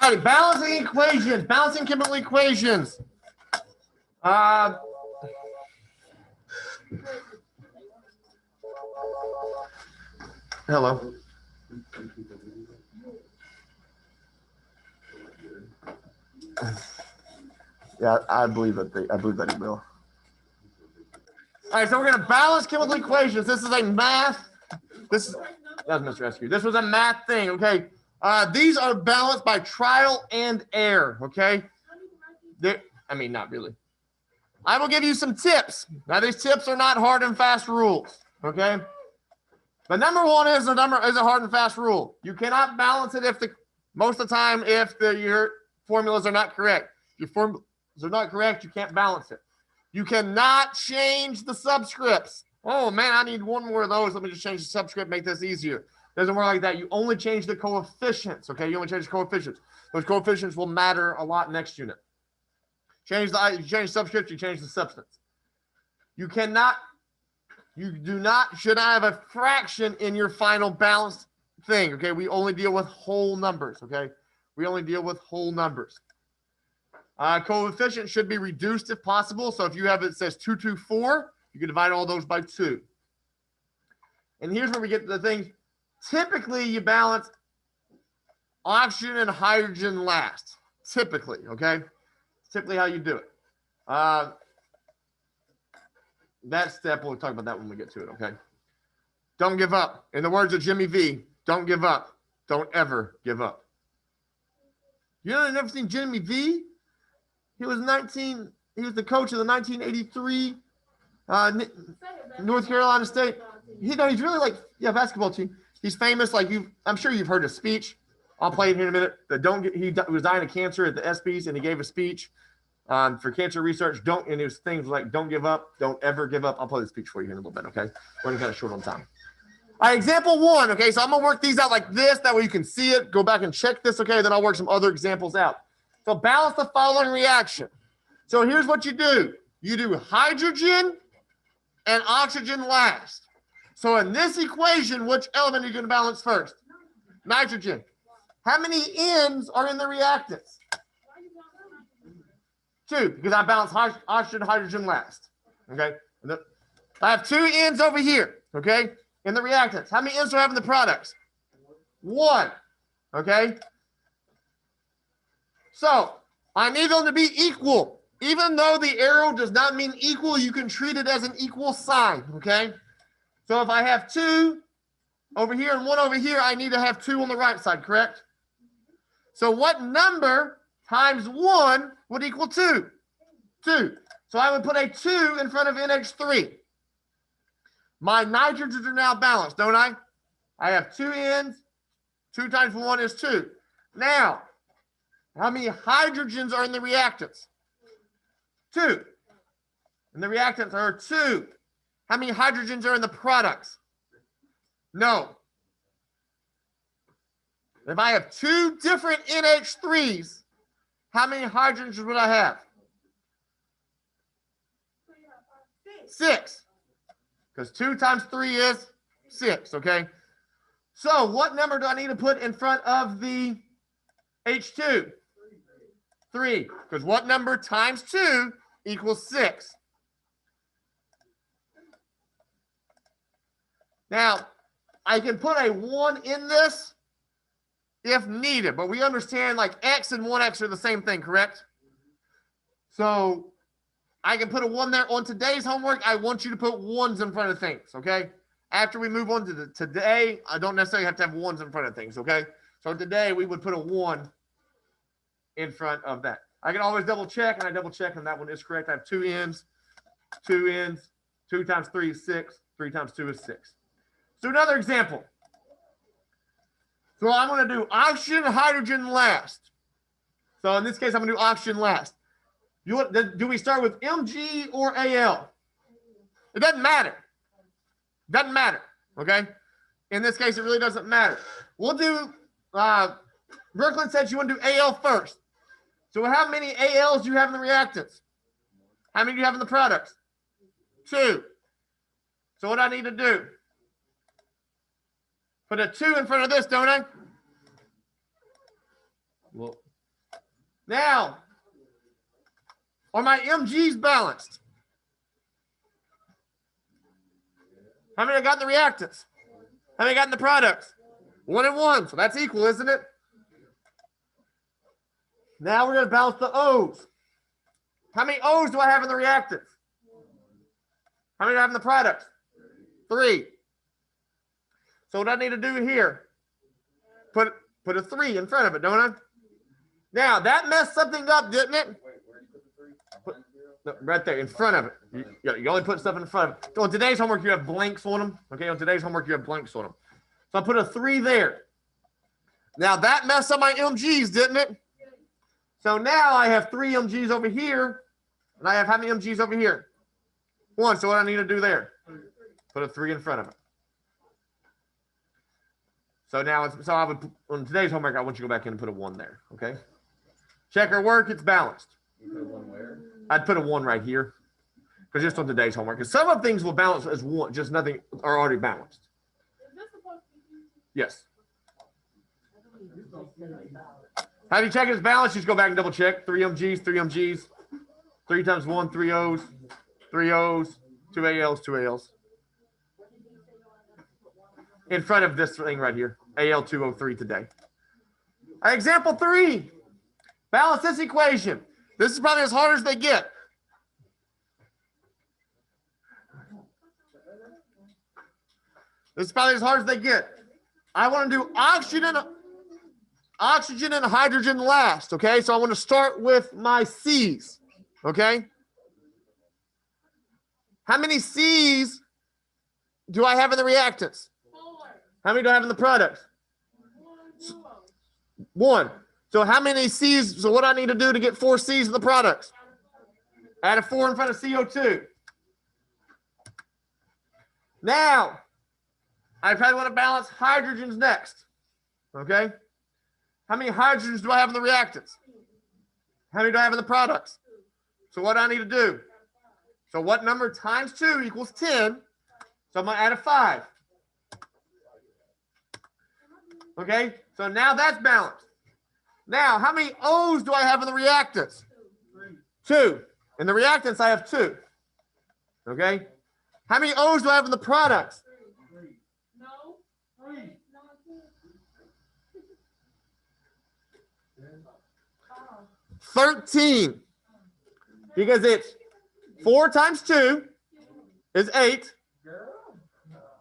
All right, balancing equations, balancing chemical equations. Hello. Yeah, I believe that he will. All right, so we're gonna balance chemical equations. This is a math. That was Mr. Rescue. This was a math thing. Okay. These are balanced by trial and error. Okay. Not really. I will give you some tips. Now, these tips are not hard and fast rules. Okay. But number one is a hard and fast rule. You cannot balance it most of the time if your formulas are not correct. If your formulas are not correct, you can't balance it. You cannot change the subscripts. Oh man, I need one more of those. Let me just change the subscript, make this easier. Doesn't work like that. You only change the coefficients. Okay, you only change the coefficients. Those coefficients will matter a lot next unit. You change subscripts, you change the substance. You do not should have a fraction in your final balanced thing. Okay, we only deal with whole numbers. Okay, we only deal with whole numbers. Coefficient should be reduced if possible. So if you have it says 224, you can divide all those by 2. And here's where we get to the things. Typically, you balance oxygen and hydrogen last. Typically, okay? Typically how you do it. That step, we'll talk about that when we get to it, okay? Don't give up. In the words of Jimmy V, don't give up. Don't ever give up. You know, I've never seen Jimmy V? He was the coach of the 1983 North Carolina State. He's really basketball team. He's famous. I'm sure you've heard his speech. I'll play it here in a minute. He was dying of cancer at the ESPYs, and he gave a speech for cancer research. And it was things like, don't give up, don't ever give up. I'll play the speech for you here in a little bit, okay? We're kind of short on time. All right, example 1, okay? So I'm going to work these out like this. That way you can see it. Go back and check this, okay? Then I'll work some other examples out. So balance the following reaction. So here's what you do. You do hydrogen and oxygen last. So in this equation, which element are you going to balance first? Nitrogen. How many N's are in the reactants? 2, because I balance oxygen and hydrogen last. Okay? I have 2 N's over here, okay, in the reactants. How many N's do I have in the products? 1. Okay? So I need them to be equal. Even though the arrow does not mean equal, you can treat it as an equal sign, okay? So if I have 2 over here and 1 over here, I need to have 2 on the right side, correct? So what number times 1 would equal 2? 2. So I would put a 2 in front of NH3. My nitrogens are now balanced, don't I? I have 2 N's. 2 times 1 is 2. Now, how many hydrogens are in the reactants? 2. And the reactants are 2. How many hydrogens are in the products? No. If I have 2 different NH3s, how many hydrogens would I have? 6. Because 2 times 3 is 6, okay? So what number do I need to put in front of the H2? 3. Because what number times 2 equals 6? Now, I can put a 1 in this if needed, but we understand like X and 1X are the same thing, correct? So I can put a 1 there. On today's homework, I want you to put 1s in front of things, okay? After we move on to today, I don't necessarily have to have 1s in front of things, okay? So today we would put a 1 in front of that. I can always double check, and I double check, and that one is correct. I have 2 N's, 2 N's, 2 times 3 is 6, 3 times 2 is 6. So another example. So I'm going to do oxygen, hydrogen last. So in this case, I'm going to do oxygen last. Do we start with Mg or Al? It doesn't matter. Doesn't matter, okay? In this case, it really doesn't matter. We'll do, Brooklyn said you want to do Al first. So how many ALs do you have in the reactants? How many do you have in the products? 2. So what I need to do? Put a 2 in front of this, don't I? Well, Now, are my MGs balanced? How many I got in the reactants? How many I got in the products? 1 and 1. So that's equal, isn't it? Now we're going to balance the O's. How many O's do I have in the reactants? How many do I have in the products? 3. So what I need to do here, put a 3 in front of it, don't I? Now, that messed something up, didn't it? Right there, in front of it. You only put stuff in front of it. So on today's homework, you have blanks on them. Okay, on today's homework, you have blanks on them. So I put a 3 there. Now, that messed up my MGs, didn't it? So now I have 3 MGs over here, and I have how many MGs over here? 1. So what I need to do there? Put a 3 in front of it. So now, I would, on today's homework, I want you to go back in and put a 1 there, okay? Check our work, it's balanced. I'd put a 1 right here, because just on today's homework. Because some of things will balance as 1, just nothing are already balanced. Yes. Have you checked its balance? Just go back and double check. 3 MGs, 3 MGs. 3 times 1, 3 O's. 3 O's, 2 ALs, 2 ALs. In front of this thing right here. AL 203 today. Example 3. Balance this equation. This is probably as hard as they get. This is probably as hard as they get. I want to do oxygen and hydrogen last, okay? So I want to start with my C's, okay? How many C's do I have in the reactants? 4. How many do I have in the products? 1. So how many C's? So what I need to do to get 4 C's in the products? Add a 4 in front of CO2. Now, I probably want to balance hydrogens next. Okay? How many hydrogens do I have in the reactants? How many do I have in the products? So what do I need to do? So what number times 2 equals 10? So I'm going to add a 5. Okay? So now that's balanced. Now, how many O's do I have in the reactants? 2. In the reactants, I have 2. Okay? How many O's do I have in the products? 13. Because it's 4 times 2 is 8.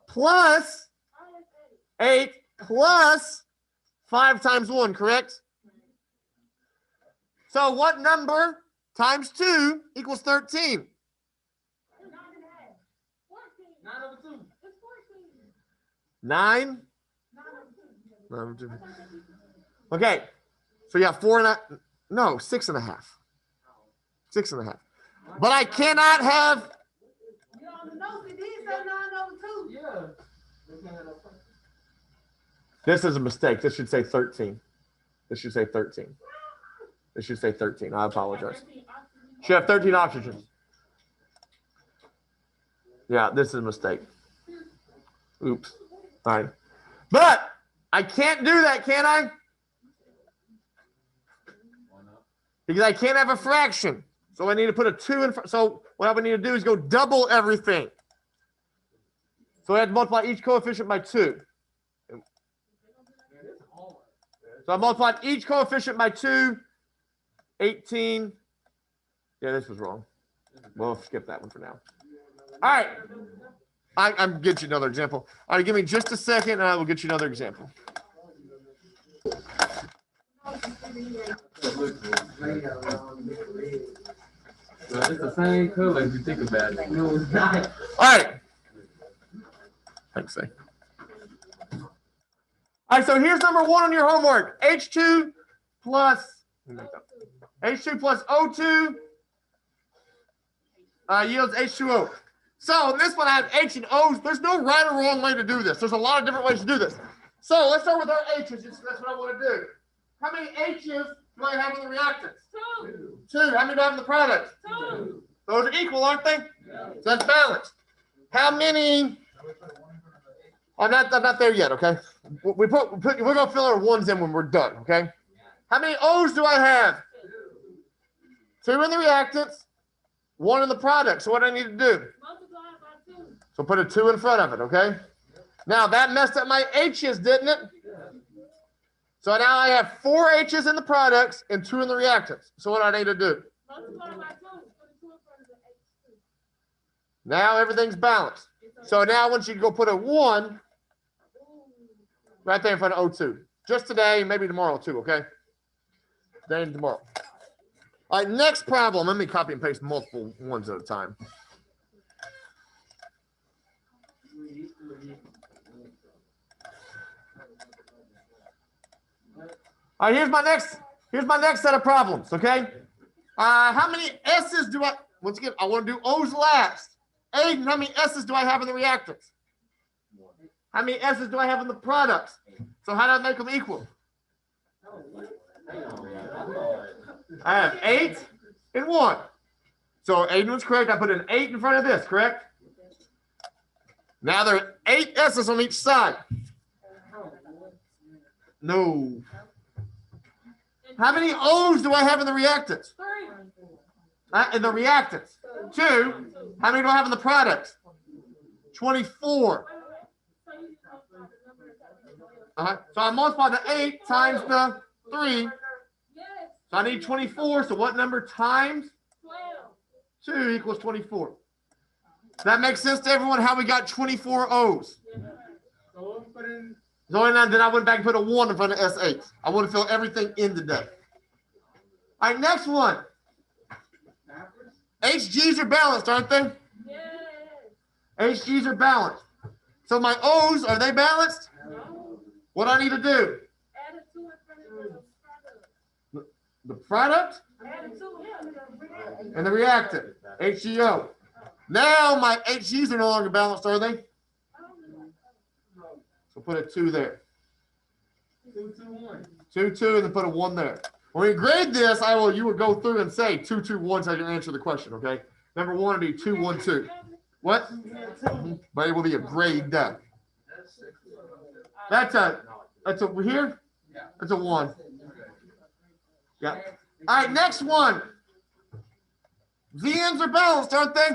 Plus 8 plus 5 times 1, correct? So what number times 2 equals 13? 9? Okay. So you have 4 and a, no, 6.5. 6.5. But I cannot have. This is a mistake. This should say 13. This should say 13. This should say 13. I apologize. Should have 13 oxygens. Yeah, this is a mistake. Oops. All right. But I can't do that, can I? Because I can't have a fraction. So I need to put a 2 in front. So what I would need to do is go double everything. So I have to multiply each coefficient by 2. So I multiplied each coefficient by 2. 18. Yeah, this was wrong. We'll skip that one for now. All right. I'm get you another example. All right, give me just a second, and I will get you another example. It's the same color if you think about it. No, it's not. All right. Thanks, say. All right, so here's number 1 on your homework. H2 plus O2 yields H2O. So in this one, I have H and O's. There's no right or wrong way to do this. There's a lot of different ways to do this. So let's start with our H's. That's what I want to do. How many H's do I have in the reactants? 2. How many do I have in the products? 2. Those are equal, aren't they? So that's balanced. How many? I'm not there yet, okay? We're going to fill our 1s in when we're done, okay? How many O's do I have? 2 in the reactants, 1 in the product. So what do I need to do? Multiply by 2. So put a 2 in front of it, okay? Now that messed up my H's, didn't it? So now I have 4 H's in the products and 2 in the reactants. So what do I need to do? Multiply by 2. Put 2 in front of the H2. Now everything's balanced. So now I want you to go put a 1 right there in front of O2. Just today, maybe tomorrow too, okay? Today and tomorrow. All right, next problem. Let me copy and paste multiple ones at a time. All right, here's my next set of problems, okay? How many S's do I, once again, I want to do O's last. Aiden, how many S's do I have in the reactants? How many S's do I have in the products? So how do I make them equal? I have 8 and 1. So Aiden was correct. I put an 8 in front of this, correct? Now there are 8 S's on each side. No. How many O's do I have in the reactants? 3. In the reactants. 2. How many do I have in the products? 24. So I multiply the 8 times the 3. Yes. So I need 24. So what number times 12. 2 equals 24? That makes sense to everyone how we got 24 O's. So then I went back and put a 1 in front of S8. I want to fill everything in today. All right, next one. HGs are balanced, aren't they? Yes. HGs are balanced. So my O's, are they balanced? No. What do I need to do? Add a 2 in front of the product. The product Add a 2 in front of the reactant. and the reactant, HGO. Now my HGs are no longer balanced, are they? So put a 2 there. 2, 2, and then put a 1 there. When we grade this, you will go through and say 2, 2, 1 so I can answer the question, okay? Number 1 will be 2, 1, 2. What? But it will be a grade done. That's a here? That's a 1. Yeah. All right, next one. ZNs are balanced, aren't they?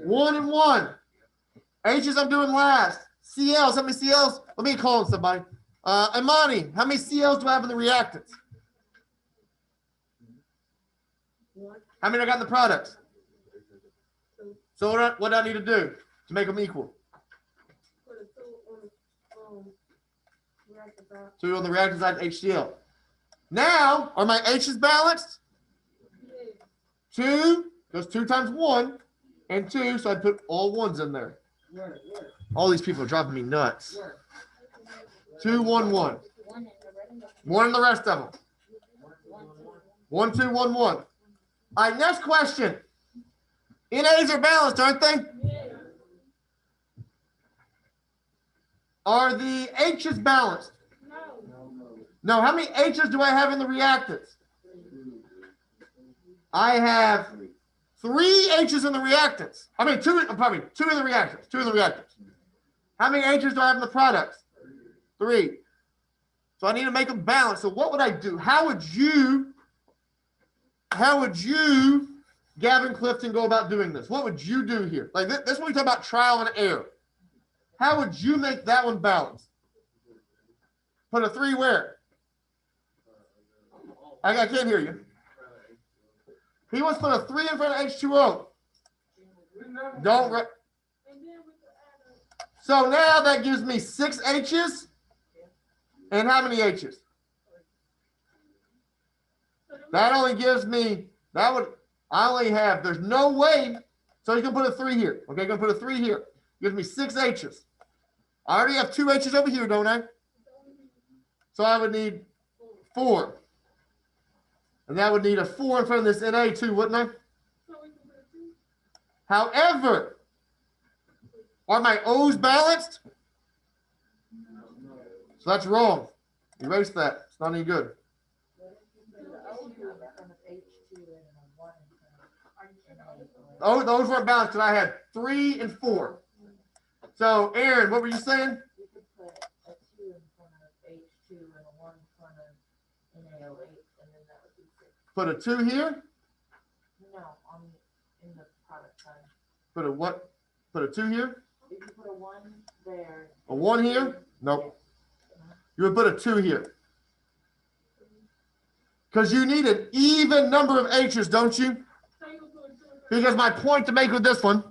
1 and 1. H's I'm doing last. CLs, how many CLs? Let me call on somebody. Imani, how many CLs do I have in the reactants? How many I got in the products? So what do I need to do to make them equal? Put a 2 on the reactant side. 2 on the reactant side, HCl. Now, are my H's balanced? Yes. 2, goes 2 times 1, and 2, so I'd put all 1s in there. All these people are driving me nuts. 2, 1, 1. 1 in the rest of them. 1, 2, 1, 1. All right, next question. NAs are balanced, aren't they? Yes. Are the H's balanced? No. No. How many H's do I have in the reactants? I have 3 H's in the reactants. I mean, 2 in the reactants. 2 in the reactants. How many H's do I have in the products? 3. So I need to make them balanced. So what would I do? How would you, Gavin Clifton, go about doing this? What would you do here? Like this is what we talk about trial and error. How would you make that one balanced? Put a 3 where? I can't hear you. He wants to put a 3 in front of H2O. Don't. And then we could add a So now that gives me 6 H's. And how many H's? That only gives me, I only have, there's no way. So he's going to put a 3 here. Okay, going to put a 3 here. Gives me 6 H's. I already have 2 H's over here, don't I? So I would need 4. And that would need a 4 in front of this Na too, wouldn't I? However, are my O's balanced? So that's wrong. Erase that. It's not any good. Oh, those weren't balanced because I had 3 and 4. So, Aaron, what were you saying? You could put a 2 in front of H2 and a 1 in front of NaOH, and then that would be 6. Put a 2 here product side. Put a what? Put a 2 here? If you put a 1 there. A 1 here? Nope. You would put a 2 here. Because you need an even number of H's, don't you? Because my point to make with this one,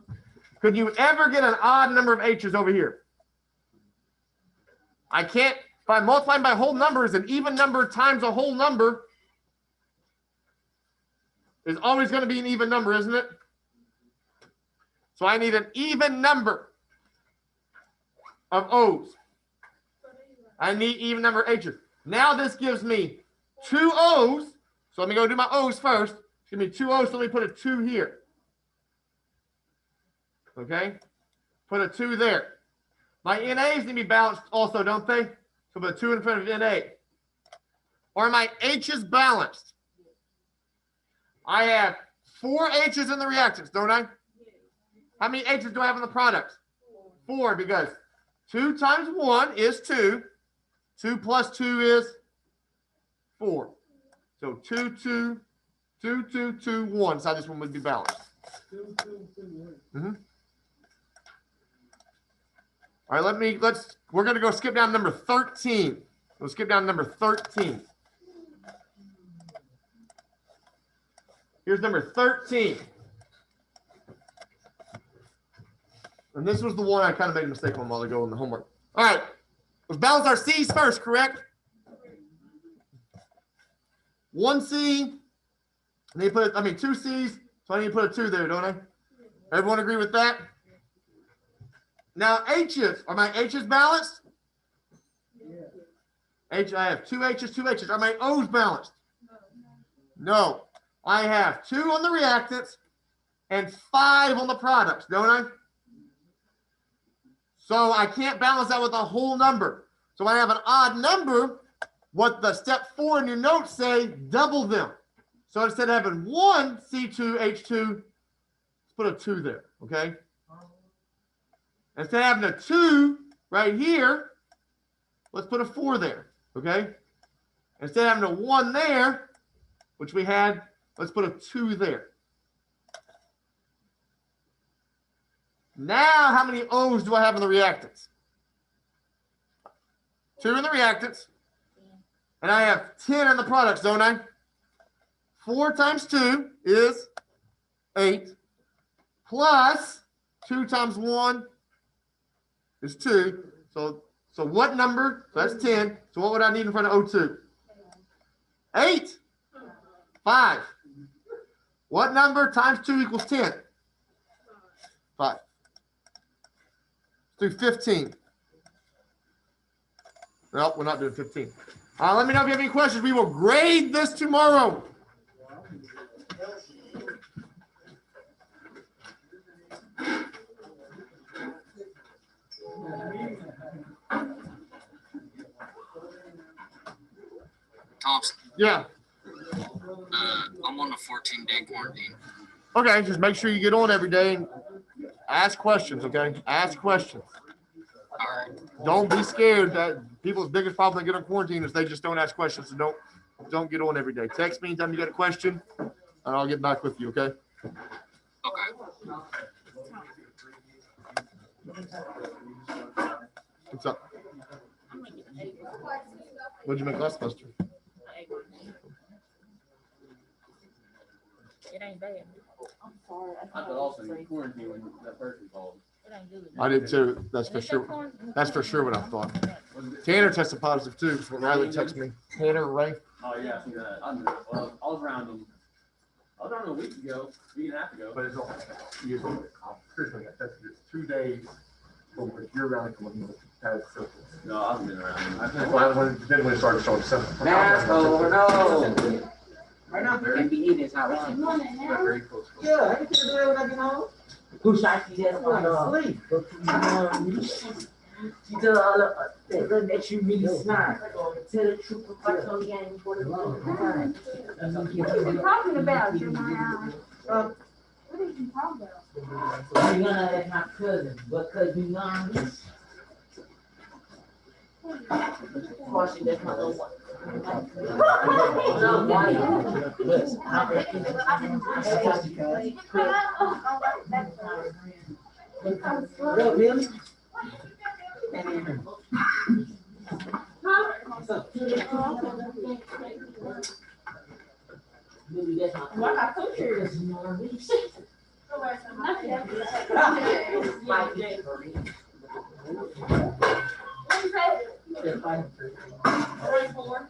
could you ever get an odd number of H's over here? I can't, if I multiply by whole numbers, an even number times a whole number is always going to be an even number, isn't it? So I need an even number of O's. I need even number of H's. Now this gives me 2 O's. So let me go do my O's first. Give me 2 O's, so let me put a 2 here. Okay? Put a 2 there. My NAs need to be balanced also, don't they? So put a 2 in front of NA. Are my H's balanced? I have 4 H's in the reactants, don't I? How many H's do I have in the products? 4, because 2 times 1 is 2. 2 plus 2 is 4. So 2, 2, 2, 2, 2, 1. So this one would be balanced. All right, we're going to go skip down to number 13. We'll skip down to number 13. Here's number 13. And this was the one I kind of made a mistake on a while ago in the homework. All right, let's balance our C's first, correct? 1 C, I need to put 2 C's, so I need to put a 2 there, don't I? Everyone agree with that? Now H's, are my H's balanced? H, I have 2 H's, 2 H's. Are my O's balanced? No. I have 2 on the reactants and 5 on the products, don't I? So I can't balance that with a whole number. So when I have an odd number, what the step 4 in your notes say, double them. So instead of having 1 C2H2, let's put a 2 there, okay? Instead of having a 2 right here, let's put a 4 there, okay? Instead of having a 1 there, which we had, let's put a 2 there. Now, how many O's do I have in the reactants? 2 in the reactants. And I have 10 in the products, don't I? 4 times 2 is 8. Plus 2 times 1 is 2. So what number? So that's 10. So what would I need in front of O2? 8. 5. What number times 2 equals 10? 5. Let's do 15. Well, we're not doing 15. Let me know if you have any questions. We will grade this tomorrow. Thompson, Yeah. I'm on a 14-day quarantine. Okay, just make sure you get on every day and ask questions, okay? Ask questions. All right. Don't be scared. That people's biggest problem they get on quarantine is they just don't ask questions. So don't get on every day. Text me anytime you got a question, and I'll get back with you, okay? Okay. What's up? What'd you make last semester? It ain't bad. I'm sorry. I thought also you quarantine when that person called. It ain't good. I did too. That's for sure. That's for sure what I thought. Tanner tested positive too. That's what Riley texted me. Tanner, Ray. Oh yeah, I see that. I knew it. Well, I was around them. I was around a week ago, week and a half ago. But it's all. Seriously, I tested it 2 days from when you're around from when you had symptoms. No, I haven't been around them. That's why when it started showing symptoms. Mask over, no. Right now, And be eating his house. very close. Yeah, I can do that when I get home. Who shot you just on sleep? She does all that makes you really smart. Tell the truth before I tell the game before the What are you talking about, Jeremiah? What are you talking about? You're gonna let my cousin, because you learn this. Marcy, that's my little one. No, white. Listen, I reckon. Really? Maybe that's not. Why not cook here? Because you know what I mean? What you say? 44.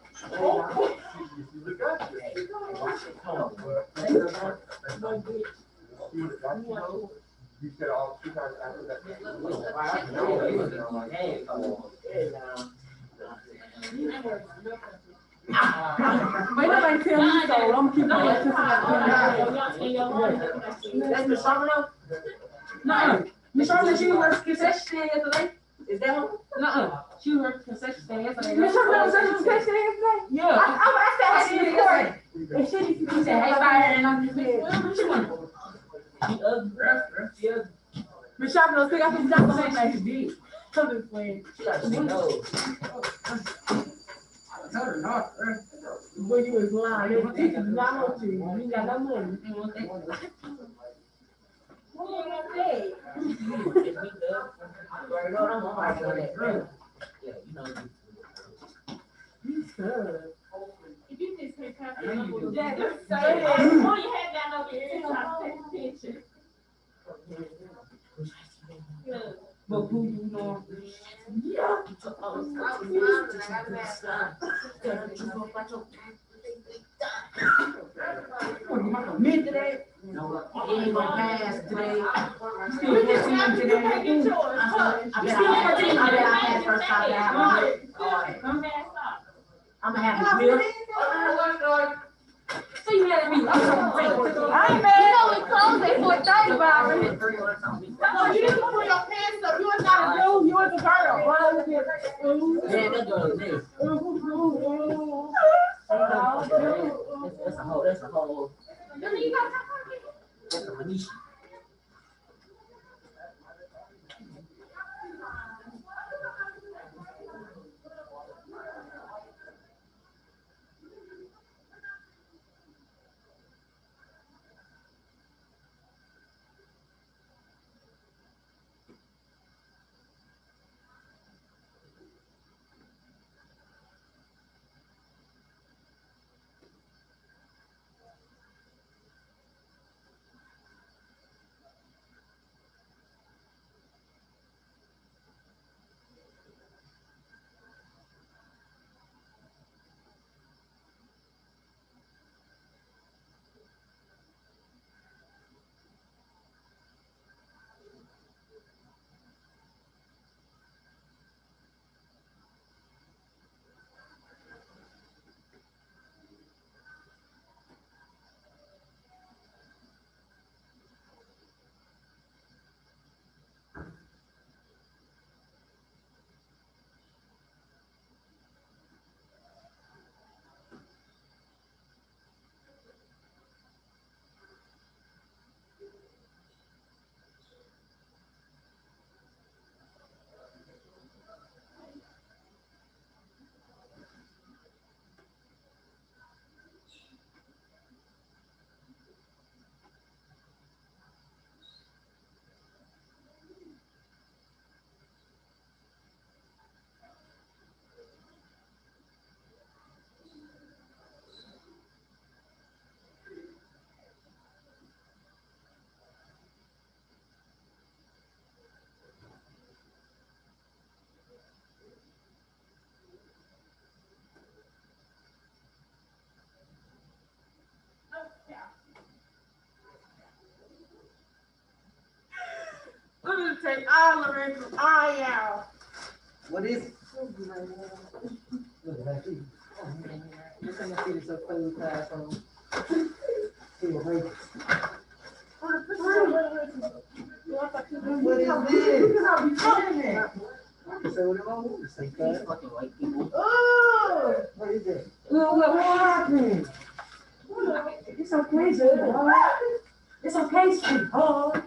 You said all 2 times after that. Wait, nobody tell me so. I'm keeping That's Miss Sharman? No, Miss Sharman, she was concession stand yesterday. Is that her? No, she was concession stand yesterday. Miss Sharman was at the concession stand yesterday? Yeah. I said, I I see see it it. yesterday. And she said, hey, bye, and I'm just like, well, she went. Miss Sharman was thinking I could jump on her like she did. Something playing. She got a big nose. Boy, you was lying. It was taking not on you. You ain't got no money. What you gonna say? Right on, I'm on my way. Yeah, you know. You good. If you just take I know you do. Yeah, that's so. Yeah. Boy, you had that over here, trying to take a picture. Good. But who you know? Yeah. Me today? No, he ain't gonna pass today. Still 14 today. I bet I pass first time down. Come back up. I'm gonna have a meal. So you had me. I ain't mad. You know, it closed at 4:30, Barbara. No, you didn't put your pants up. You was not a dude. You was a girl. Yeah, that's good. That's a whole, that's a Manishi. I'm gonna take all the rest of all y'all. What is it? What is this? These fucking white people. What is it? What happened? It's okay, sir. It's okay, sweetheart.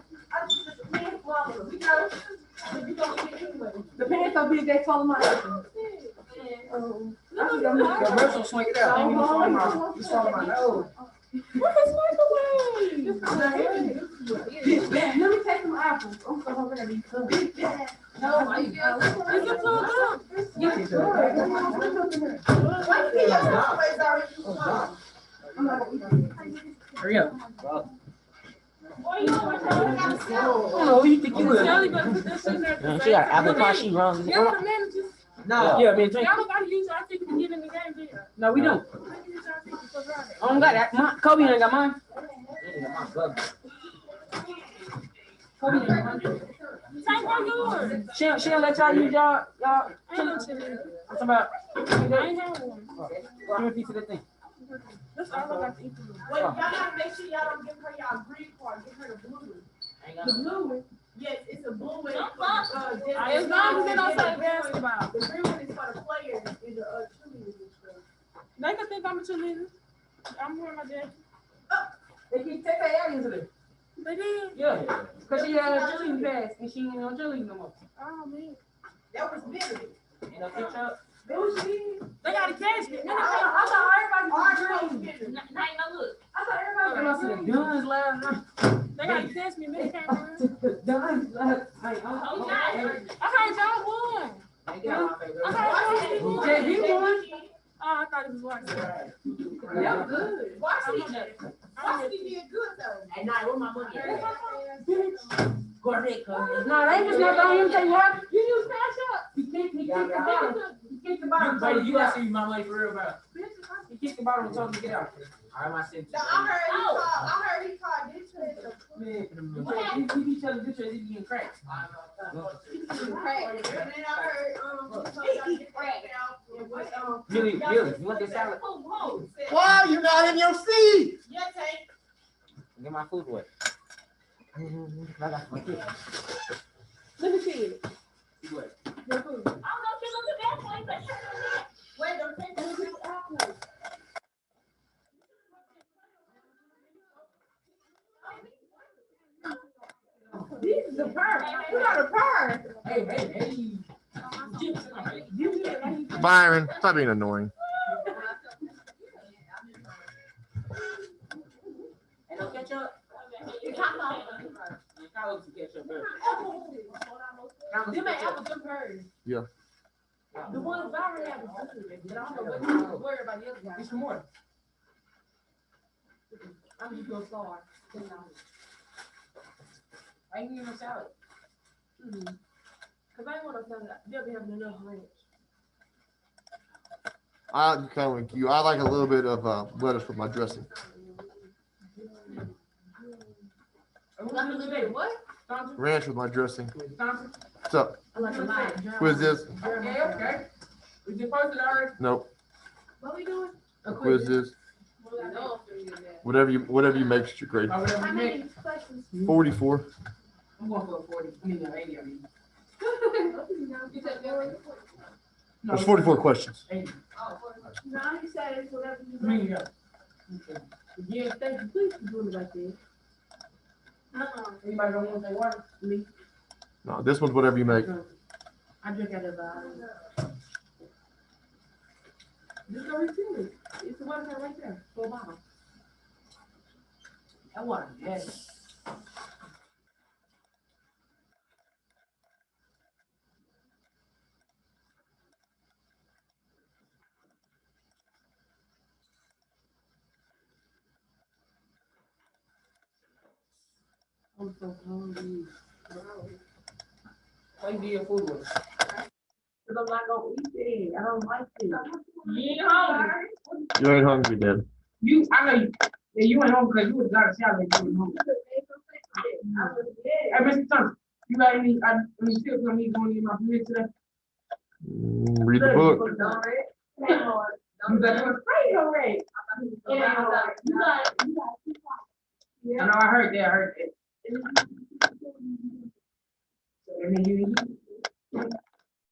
The pants so big they told him I Your breath will swing it out. Then you swallow my nose. What is Let me take some apples. I'm so hungry to be cooked. no, why you get Hurry up. I don't know who you think you is. She got apple pie. She runs. No. Yeah, man, drink. No, we don't. I don't got that. Kobe ain't got mine. Kobe ain't got mine. She don't let y'all use y'all. What's about? Give me a piece of that thing. Wait, y'all gotta make sure y'all don't give her y'all green card, give her the blue one. The blue one? Yes, it's a blue one. As long as they don't say basketball. The green one is for the players and the cheerleaders and stuff. They can think I'm a cheerleader. I'm wearing my jacket. They keep take their aliens in it. They did. Yeah. Because she had a cheerleading pass and she ain't no cheerleading no more. Oh, man. That was Billy. You know, picture. That was she. They got to catch me. I thought everybody was green. I thought everybody was the guns last night. They got to catch me. They can't run. The guns last night. I heard y'all won. I heard y'all won. JB won. Oh, I thought it was Washington. That was good. Washington did good though. At night, where my money at? Correct. No, they just not going to tell you what. You use Cash App. He kicked the bottom. He kicked the bottom. Baby, you gotta see my money for real, bro. He kicked the bottom and told me to get out. All right, my city. No, I heard he called this Man, he be telling this he be getting cracked. And then I heard Billy, you want this salad? Why are you not in your seat? Yeah, Tank. Get my food away. Let me see it. What? Your food. Wait, don't take the apple. This is a purse. You got a purse. Hey. Byron, stop being annoying. Hey, don't catch up. Carlos will catch up, bro. You make apple good purse. Yeah. The ones Byron have is good, but I don't know what you worry about the other guys. It's more. I'm just gonna start. I ain't getting no salad. Cause I ain't want to tell that they'll be having enough ranch. I'm kind of like you. I like a little bit of lettuce with my dressing. What? Ranch with my dressing. Thompson? What's up? I like a lot. Who is this? Okay. Is it posted already? Nope. What we doing? Who is this? Whatever you make, you're great. How many questions? 44. I'm going for a 40. I mean, 80. I mean. You said Billy? No, There's 44 questions. 80. No, you said it's whatever you I mean, like. yeah. Okay. Yeah, thank you. Please keep doing it like this. Anybody don't want their water? Me. No, this one's whatever you make. I drink out of the Just go refill it. It's the water right there. For a bottle. That water, yes. I'm so hungry. How you do your food with? Cause I'm not gonna eat it. I don't like it. You ain't hungry. You ain't hungry, then. I know you. Yeah, you went home because you would have got a salad if you went home. Hey, Mr. Thompson, you got any tips on me going to get my food today? Read the book. You got one? I know, I heard that. And then you